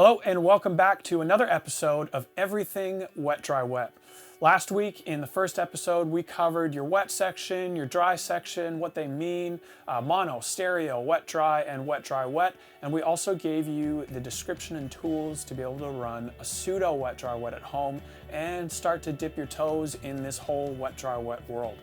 Hello and welcome back to another episode of Everything Wet, Dry, Wet. Last week in the first episode we covered your wet section, your dry section, what they mean, mono, stereo, wet, dry, and wet, dry, wet. And we also gave you the description and tools to be able to run a pseudo wet, dry, wet at home and start to dip your toes in this whole wet, dry, wet world.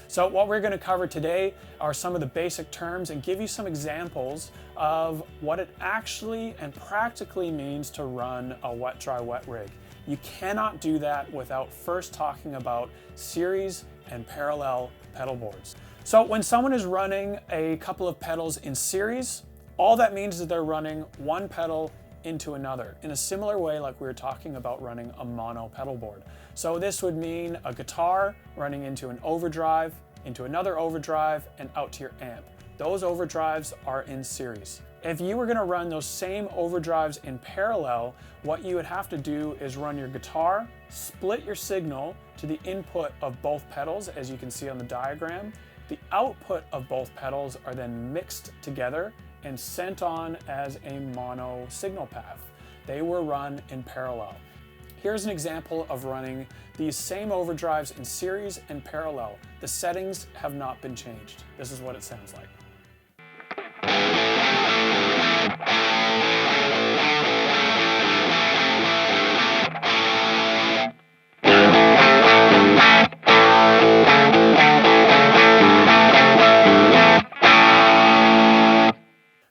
So what we're going to cover today are some of the basic terms and give you some examples of what it actually and practically means to run a wet, dry, wet rig. You cannot do that without first talking about series and parallel pedal boards. So when someone is running a couple of pedals in series, all that means is they're running one pedal into another in a similar way like we were talking about running a mono pedal board. So this would mean a guitar running into an overdrive, into another overdrive, and out to your amp. Those overdrives are in series. If you were going to run those same overdrives in parallel, what you would have to do is run your guitar, split your signal to the input of both pedals, as you can see on the diagram. The output of both pedals are then mixed together and sent on as a mono signal path. They were run in parallel. Here's an example of running these same overdrives in series and parallel. The settings have not been changed. This is what it sounds like.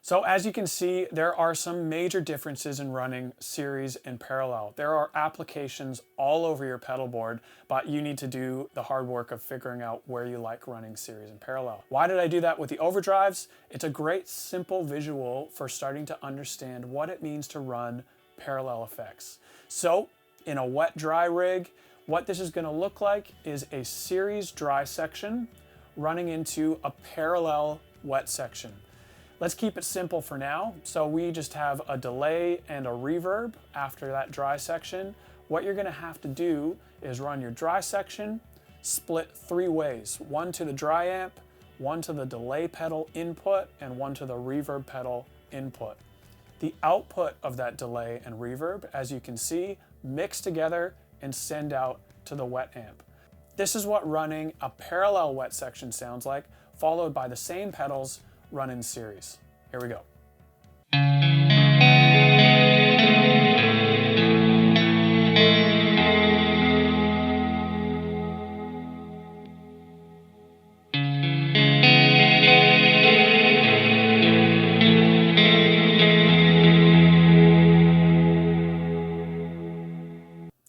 So as you can see, there are some major differences in running series and parallel. There are applications all over your pedal board, but you need to do the hard work of figuring out where you like running series and parallel. Why did I do that with the overdrives? It's a great simple visual for starting to understand what it means to run parallel effects. So in a wet dry rig, what this is going to look like is a series dry section running into a parallel wet section. Let's keep it simple for now. So we just have a delay and a reverb after that dry section. What you're gonna have to do is run your dry section, split three ways. One to the dry amp, one to the delay pedal input, and one to the reverb pedal input. The output of that delay and reverb, as you can see, mix together and send out to the wet amp. This is what running a parallel wet section sounds like, followed by the same pedals run in series. Here we go.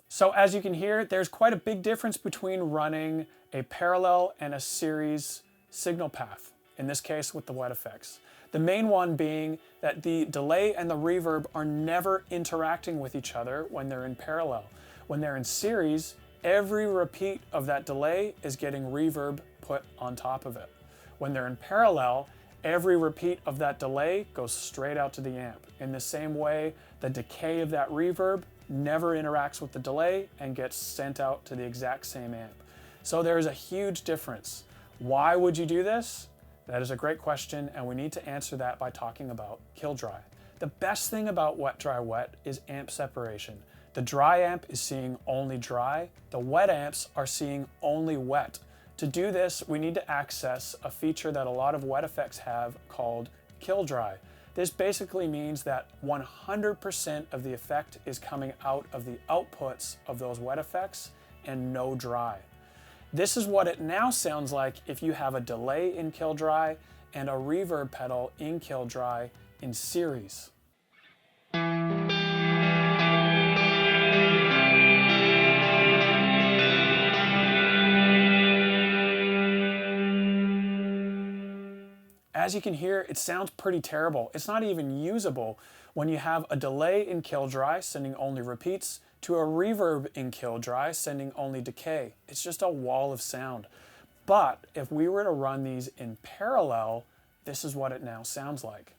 So as you can hear, there's quite a big difference between running a parallel and a series signal path, in this case with the wet effects. The main one being that the delay and the reverb are never interacting with each other when they're in parallel. When they're in series, every repeat of that delay is getting reverb put on top of it. When they're in parallel, every repeat of that delay goes straight out to the amp. In the same way, the decay of that reverb never interacts with the delay and gets sent out to the exact same amp. So there's a huge difference. Why would you do this? That is a great question, and we need to answer that by talking about kill dry. The best thing about wet, dry, wet is amp separation. The dry amp is seeing only dry. The wet amps are seeing only wet. To do this, we need to access a feature that a lot of wet effects have called kill dry. This basically means that 100% of the effect is coming out of the outputs of those wet effects and no dry. This is what it now sounds like if you have a delay in kill dry and a reverb pedal in kill dry in series. As you can hear, it sounds pretty terrible. It's not even usable when you have a delay in kill dry sending only repeats to a reverb in kill dry sending only decay. It's just a wall of sound. But if we were to run these in parallel, this is what it now sounds like.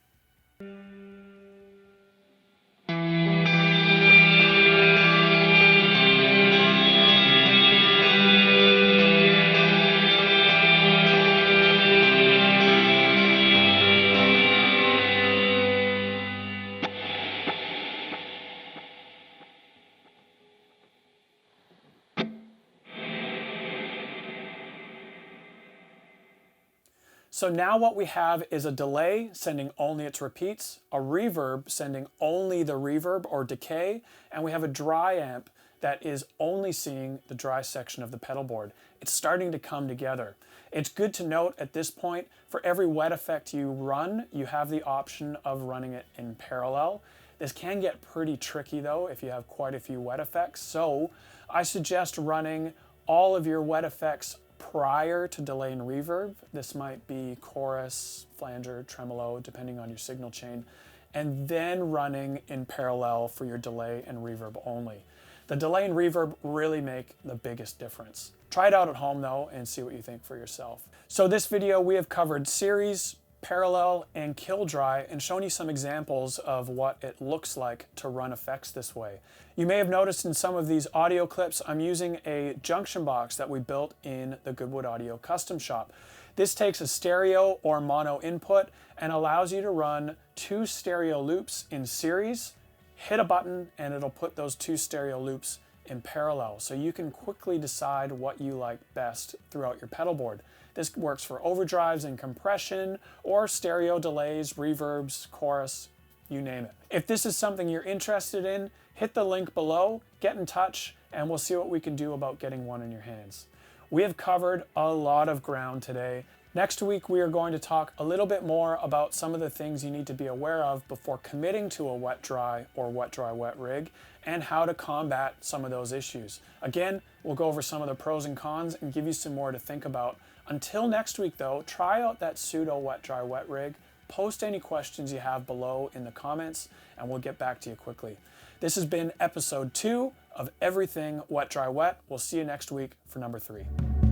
So now what we have is a delay sending only its repeats, a reverb sending only the reverb or decay, and we have a dry amp that is only seeing the dry section of the pedal board. It's starting to come together. It's good to note at this point, for every wet effect you run, you have the option of running it in parallel. This can get pretty tricky though if you have quite a few wet effects, so I suggest running all of your wet effects prior to delay and reverb. This might be chorus, flanger, tremolo, depending on your signal chain, and then running in parallel for your delay and reverb only. The delay and reverb really make the biggest difference. Try it out at home though and see what you think for yourself. So this video we have covered series, parallel, and kill dry and shown you some examples of what it looks like to run effects this way. You may have noticed in some of these audio clips I'm using a junction box that we built in the Goodwood Audio Custom Shop. This takes a stereo or mono input and allows you to run 2 stereo loops in series, hit a button, and it'll put those 2 stereo loops in parallel. So you can quickly decide what you like best throughout your pedal board. This works for overdrives and compression, or stereo delays, reverbs, chorus, you name it. If this is something you're interested in, hit the link below, get in touch, and we'll see what we can do about getting one in your hands. We have covered a lot of ground today. Next week, we are going to talk a little bit more about some of the things you need to be aware of before committing to a wet-dry or wet-dry-wet rig, and how to combat some of those issues. Again, we'll go over some of the pros and cons and give you some more to think about. Until next week though, try out that pseudo wet-dry-wet rig, post any questions you have below in the comments, and we'll get back to you quickly. This has been episode 2 of Everything Wet Dry Wet. We'll see you next week for number 3.